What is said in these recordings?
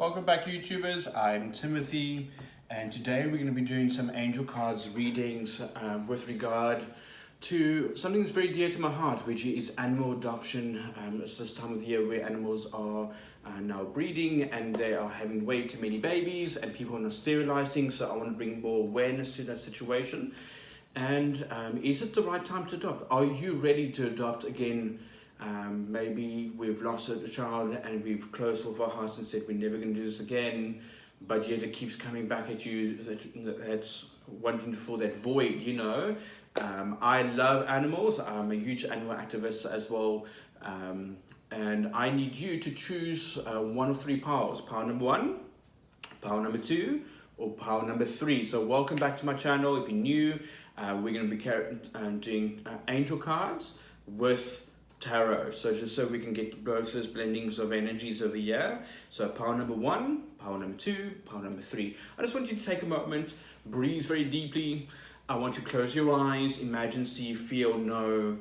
Welcome back, YouTubers. I'm Timothy, and today we're going to be doing some angel cards readings with regard to something that's very dear to my heart, which is animal adoption. It's this time of the year where animals are now breeding and they are having way too many babies and people are not sterilizing, so I want to bring more awareness to that situation. And is it the right time to adopt? Are you ready to adopt again? Maybe we've lost a child and we've closed off our house and said we're never going to do this again, but yet it keeps coming back at you, that's wanting to fill that void, you know. I love animals. I'm a huge animal activist as well, and I need you to choose one of three powers: power number one, power number two, or power number three. So welcome back to my channel. If you're new, we're going to be doing angel cards with tarot, so just so we can get both those blendings of energies over here. So power number one, power number two, power number three. I just want you to take a moment, breathe very deeply. I want you to close your eyes, imagine, see, feel, know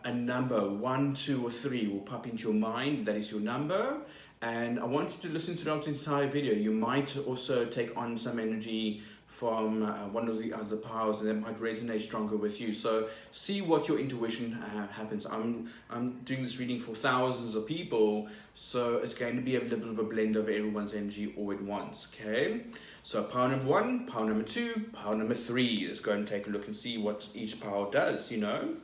a number, 1, 2, or 3 will pop into your mind. That is your number, and I want you to listen to the entire video. You might also take on some energy from one of the other powers, and that might resonate stronger with you. So see what your intuition happens. I'm doing this reading for thousands of people, so it's going to be a little bit of a blend of everyone's energy all at once. Okay, so power number one, power number two, power number three. Let's go and take a look and see what each power does, you know.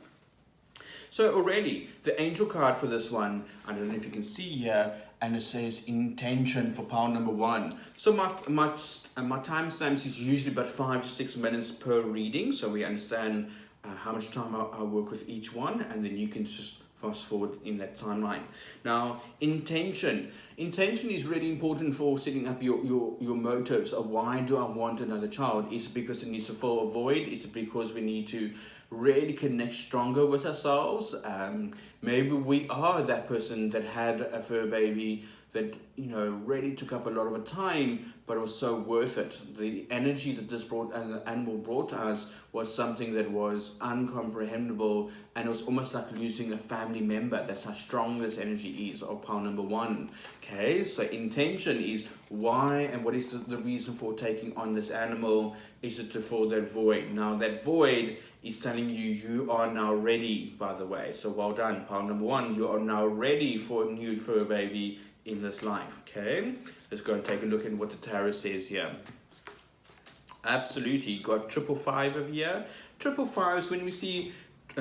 So already, the angel card for this one, I don't know if you can see here, and it says intention for power number one. So my timestamps is usually about 5 to 6 minutes per reading, so we understand how much time I work with each one, and then you can just fast forward in that timeline. Now, intention is really important for setting up your motives of why do I want another child. Is it because it needs to fill a void? Is it because we need to really connect stronger with ourselves? Maybe we are that person that had a fur baby that, you know, really took up a lot of our time, but it was so worth it. The energy that this animal brought to us was something that was incomprehensible, and it was almost like losing a family member. That's how strong this energy is of power number one. Okay, so intention is why and what is the reason for taking on this animal. Is it to fill that void? Now that void is telling you you are now ready, by the way. So well done, power number one. You are now ready for a new fur baby in this life. Okay, let's go and take a look at what the tarot says here. Absolutely, you got 555 over here. 555s, when we see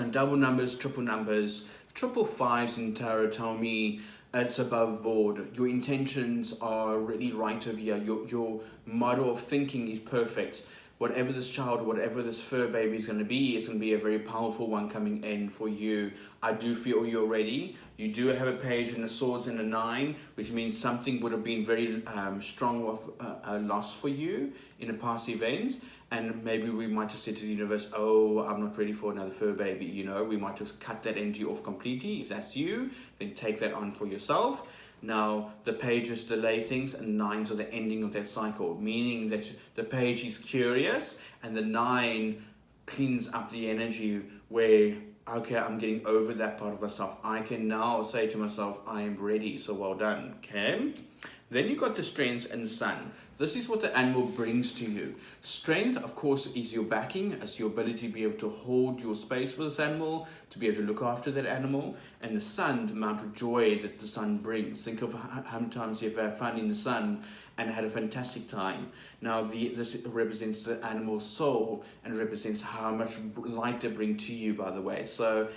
double numbers, triple numbers, 555s in tarot tell me it's above board. Your intentions are really right over here. Your model of thinking is perfect. Whatever this child, whatever this fur baby is going to be, it's going to be a very powerful one coming in for you. I do feel you're ready. You do have a page and a swords and a 9, which means something would have been very strong of a loss for you in a past event. And maybe we might have said to the universe, oh, I'm not ready for another fur baby. You know, we might have cut that energy off completely. If that's you, then take that on for yourself. Now, the pages delay things, and 9s are the ending of that cycle, meaning that the page is curious, and the 9 cleans up the energy where, okay, I'm getting over that part of myself. I can now say to myself, I am ready, so well done, okay? Then you got the strength and the sun. This is what the animal brings to you. Strength, of course, is your backing, as your ability to be able to hold your space for this animal, to be able to look after that animal. And the sun, the amount of joy that the sun brings. Think of how many times you've had fun in the sun and had a fantastic time. Now, this represents the animal's soul and represents how much light they bring to you, by the way. So,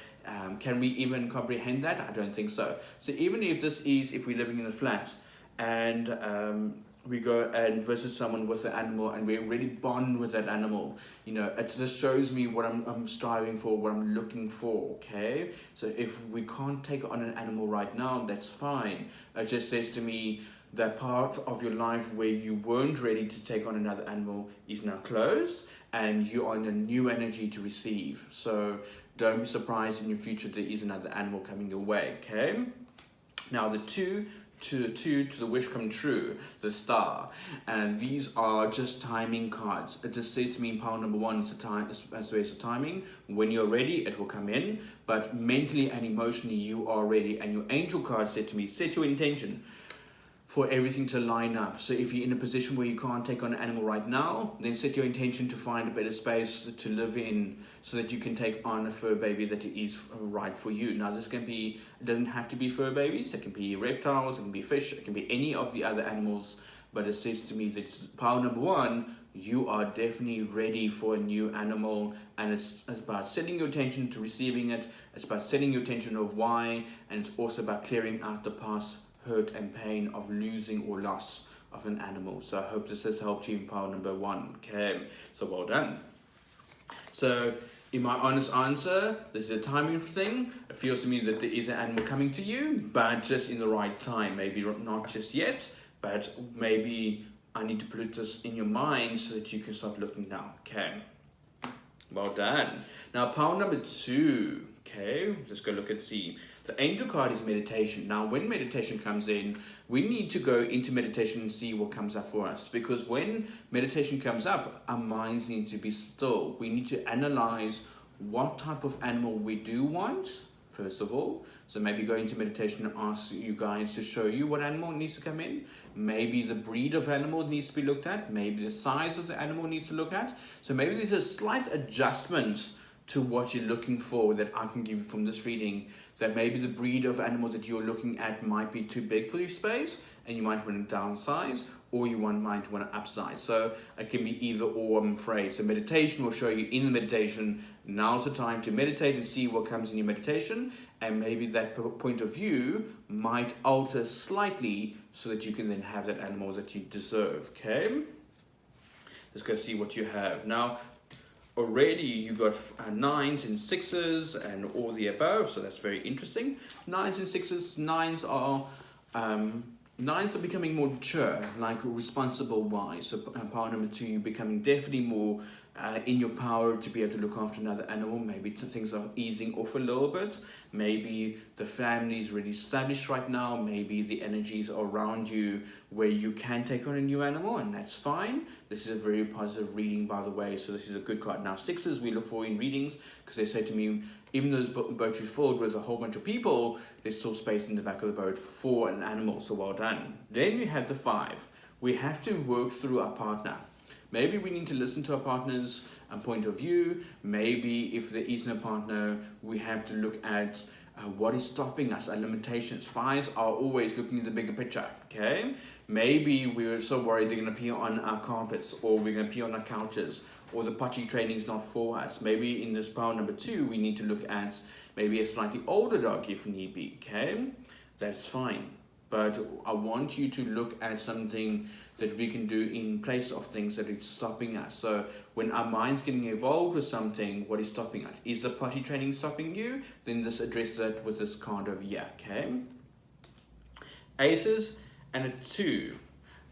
can we even comprehend that? I don't think so. So even if if we're living in a flat, and we go and visit someone with the animal and we really bond with that animal, you know, it just shows me what I'm striving for, what I'm looking for. Okay, so if we can't take on an animal right now, that's fine. It just says to me that part of your life where you weren't ready to take on another animal is now closed, and you are in a new energy to receive. So don't be surprised in your future there is another animal coming your way. Okay, now the 2 to the wish come true, the star, and these are just timing cards. It just says to me in power number one, it's a time, as well as a timing. When you're ready, it will come in, but mentally and emotionally you are ready. And your angel card said to me, set your intention for everything to line up. So if you're in a position where you can't take on an animal right now, then set your intention to find a better space to live in so that you can take on a fur baby that is right for you. Now this can be, it doesn't have to be fur babies, it can be reptiles, it can be fish, it can be any of the other animals, but it says to me that power number one, you are definitely ready for a new animal, and it's about setting your attention to receiving it, it's about setting your attention of why, and it's also about clearing out the past hurt and pain of losing or loss of an animal. So I hope this has helped you in power number one. Okay, so well done. So in my honest answer, this is a timing thing. It feels to me that there is an animal coming to you, but just in the right time. Maybe not just yet, but maybe I need to put this in your mind so that you can start looking now. Okay, well done. Now power number two. Okay, just go look and see. The angel card is meditation. Now, when meditation comes in, we need to go into meditation and see what comes up for us. Because when meditation comes up, our minds need to be still. We need to analyze what type of animal we do want, first of all. So maybe go into meditation and ask you guys to show you what animal needs to come in. Maybe the breed of animal needs to be looked at. Maybe the size of the animal needs to look at. So maybe there's a slight adjustment to what you're looking for that I can give you from this reading, that maybe the breed of animal that you're looking at might be too big for your space and you might want to downsize, or you might want to upsize. So it can be either or, I'm afraid. So meditation will show you in the meditation, now's the time to meditate and see what comes in your meditation, and maybe that point of view might alter slightly so that you can then have that animal that you deserve. Okay, let's go see what you have now. Already you got 9s and 6s and all the above, so that's very interesting. 9s and 6s, 9s are becoming more mature, like responsible wise. So power number two, you're becoming definitely more in your power to be able to look after another animal. Maybe things are easing off a little bit. Maybe the family is really established right now. Maybe the energies are around you where you can take on a new animal, and that's fine. This is a very positive reading, by the way, so this is a good card. Now, 6s we look for in readings because they say to me, even though the boat is filled with a whole bunch of people, there's still space in the back of the boat for an animal, so well done. Then we have the 5. We have to work through our partner. Maybe we need to listen to our partner's point of view. Maybe if there isn't a partner, we have to look at what is stopping us, our limitations. 5s are always looking at the bigger picture, okay? Maybe we're so worried they're going to pee on our carpets, or we're going to pee on our couches, or the potty training is not for us. Maybe in this power number 2, we need to look at maybe a slightly older dog if need be, okay? That's fine. But I want you to look at something that we can do in place of things that it's stopping us. So when our mind's getting involved with something, what is stopping us? Is the potty training stopping you? Then just address that with this card over here, okay? Aces and a 2.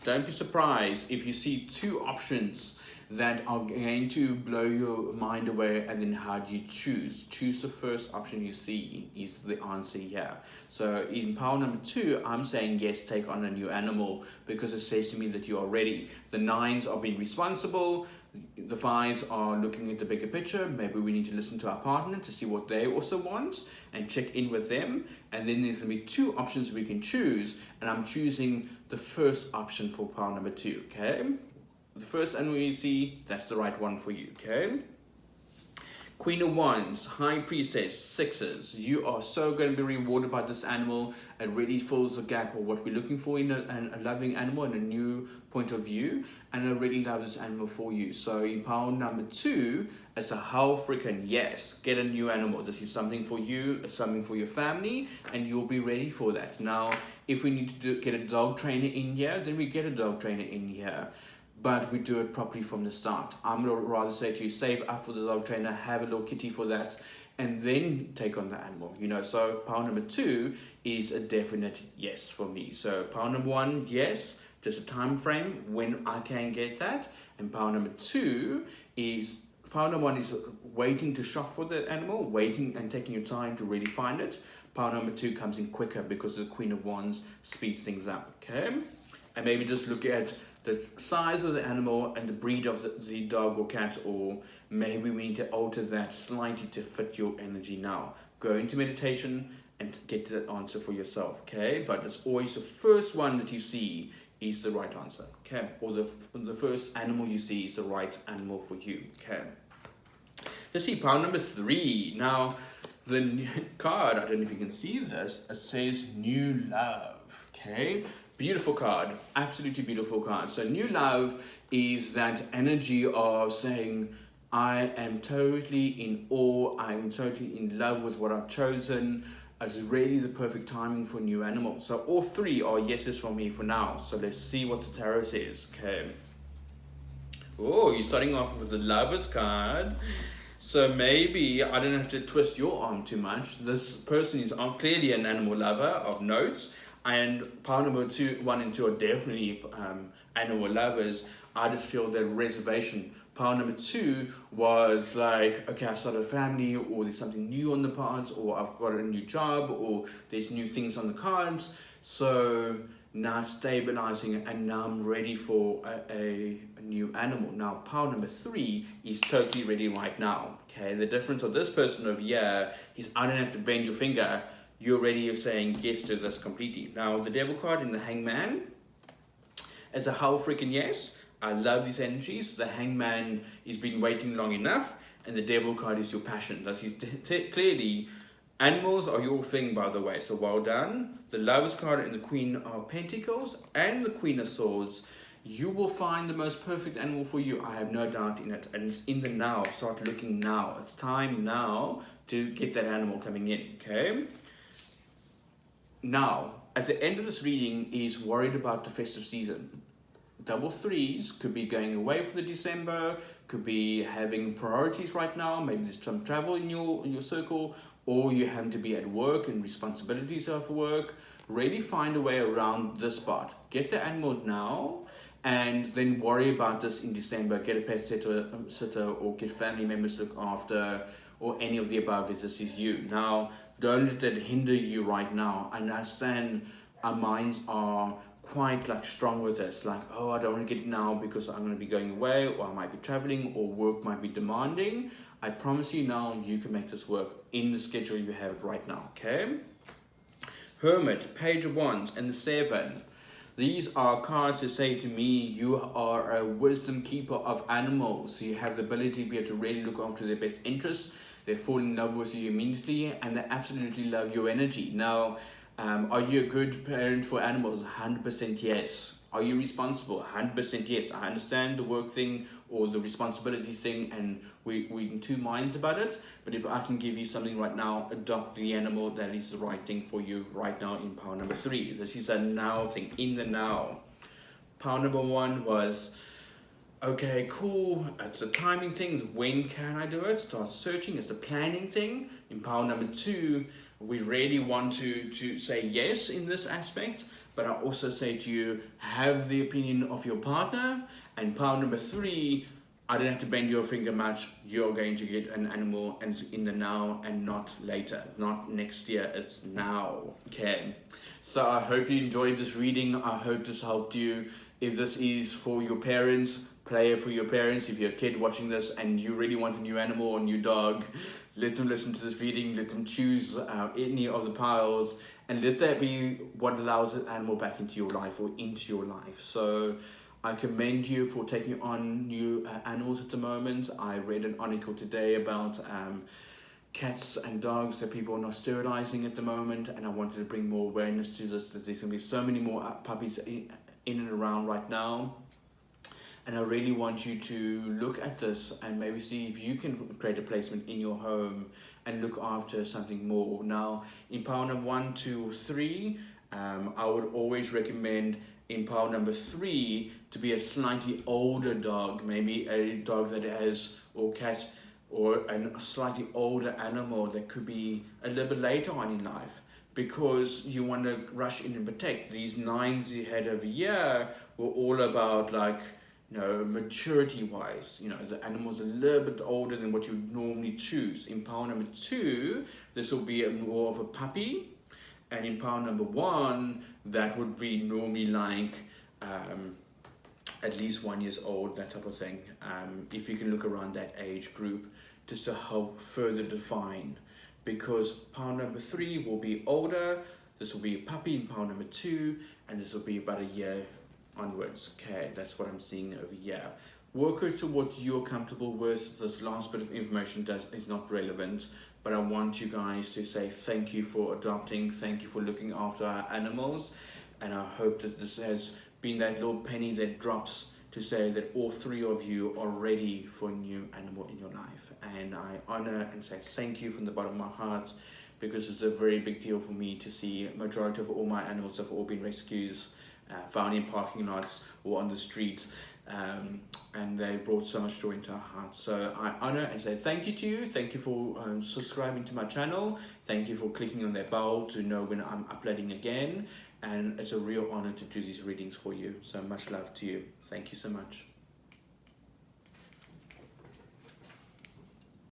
Don't be surprised if you see 2 options that are going to blow your mind away, and then how do you choose? Choose the first option you see is the answer here. So in power number 2, I'm saying yes, take on a new animal, because it says to me that you are ready. The 9s are being responsible. The 5s are looking at the bigger picture. Maybe we need to listen to our partner to see what they also want and check in with them. And then there's going to be 2 options we can choose, and I'm choosing the first option for power number 2, okay? The first animal you see, that's the right one for you, okay? Queen of Wands, High Priestess, 6s. You are so going to be rewarded by this animal. It really fills the gap of what we're looking for in a loving animal and a new point of view. And I really love this animal for you. So in power number 2, it's a hell freaking yes. Get a new animal. This is something for you, it's something for your family, and you'll be ready for that. Now, if we need to get a dog trainer in here, then we get a dog trainer in here. But we do it properly from the start. I'm going to rather say to you, save up for the dog trainer, have a little kitty for that, and then take on the animal. You know, so power number 2 is a definite yes for me. So power number 1, yes, just a time frame when I can get that. And power number 2 is, power number 1 is waiting to shop for the animal, waiting and taking your time to really find it. Power number 2 comes in quicker because the Queen of Wands speeds things up, okay? And maybe just look at the size of the animal and the breed of the dog or cat, or maybe we need to alter that slightly to fit your energy now. Go into meditation and get the answer for yourself, okay? But it's always the first one that you see is the right answer, okay? Or the first animal you see is the right animal for you, okay? Let's see, pile number 3. Now, the card, I don't know if you can see this, it says New Love, okay? Beautiful card, absolutely beautiful card. So New Love is that energy of saying, I am totally in awe, I'm totally in love with what I've chosen. It's really the perfect timing for new animals. So all 3 are yeses for me for now. So let's see what the tarot says, okay? Oh, you're starting off with the Lovers card. So maybe I don't have to twist your arm too much. This person is clearly an animal lover of note, and pile number 1 and 2 are definitely animal lovers. I just feel that reservation. Pile number 2 was like, okay, I started a family, or there's something new on the cards, or I've got a new job, or there's new things on the cards. So now stabilizing, and now I'm ready for a new animal. Now pile number 3 is totally ready right now, okay? The difference of this person over here is I don't have to bend your finger, you're ready, you're saying yes to this completely. Now the Devil card in the Hangman is a whole freaking yes. I love these energies. The Hangman has been waiting long enough, and the Devil card is your passion. This is clearly, animals are your thing, by the way, so well done. The Lovers card and the Queen of Pentacles and the Queen of Swords, you will find the most perfect animal for you. I have no doubt in it. And it's in the now. Start looking now. It's time now to get that animal coming in, okay? Now, at the end of this reading is worried about the festive season. Double 3s could be going away for the December, could be having priorities right now, maybe there's some travel in your circle, or you have to be at work and responsibilities of work. Really find a way around this part. Get the animal now, and then worry about this in December. Get a pet sitter or get family members to look after, or any of the above if this is you. Now, don't let it hinder you right now. I understand our minds are quite like strong with this, like, oh, I don't want to get it now because I'm going to be going away, or I might be traveling, or work might be demanding. I promise you now, you can make this work in the schedule you have right now, okay? Hermit, Page of Wands, and the 7. These are cards that say to me, you are a wisdom keeper of animals. You have the ability to be able to really look after their best interests. They fall in love with you immediately, and they absolutely love your energy. Now, are you a good parent for animals? 100% yes. Are you responsible? 100% yes. I understand the work thing or the responsibility thing, and we're in 2 minds about it. But if I can give you something right now, adopt the animal that is the right thing for you right now in pile number 3. This is a now thing, in the now. Pile number 1 was, okay, cool, it's a timing thing. When can I do it? Start searching. It's a planning thing. In pile number 2, we really want to say yes in this aspect, but I also say to you, have the opinion of your partner. And pile number 3, I don't have to bend your finger much. You're going to get an animal, and it's in the now and not later, not next year, it's now, okay? So I hope you enjoyed this reading. I hope this helped you. If this is for your parents, play it for your parents. If you're a kid watching this and you really want a new animal or a new dog, let them listen to this reading, let them choose any of the piles, and let that be what allows an animal back into your life or into your life. So I commend you for taking on new animals at the moment. I read an article today about cats and dogs that people are not sterilizing at the moment, and I wanted to bring more awareness to this, that there's going to be so many more puppies in and around right now. And I really want you to look at this and maybe see if you can create a placement in your home and look after something more. Now, in pile number 1, 2, or 3, I would always recommend in pile number 3 to be a slightly older dog, maybe a dog that has, or cat, or a slightly older animal that could be a little bit later on in life, because you want to rush in and protect. These 9s you had over here were all about, like, you know, maturity wise, you know, the animal's a little bit older than what you normally choose. In pile number 2, this will be more of a puppy, and in pile number 1, that would be normally like at least 1 year old, that type of thing. If you can look around that age group, just to help further define because pile number 3 will be older, this will be a puppy in pile number 2, and this will be about a year onwards. Okay, that's what I'm seeing over here. Work it to what you're comfortable with. This last bit of information is not relevant, but I want you guys to say thank you for adopting, thank you for looking after our animals, and I hope that this has been that little penny that drops to say that all 3 of you are ready for a new animal in your life. And I honor and say thank you from the bottom of my heart, because it's a very big deal for me to see a majority of all my animals have all been rescues, found in parking lots or on the street, and they brought so much joy into our hearts. So I honor and say thank you to you. Thank you for subscribing to my channel. Thank you for clicking on that bell to know when I'm uploading again. And it's a real honor to do these readings for you. So much love to you. Thank you so much.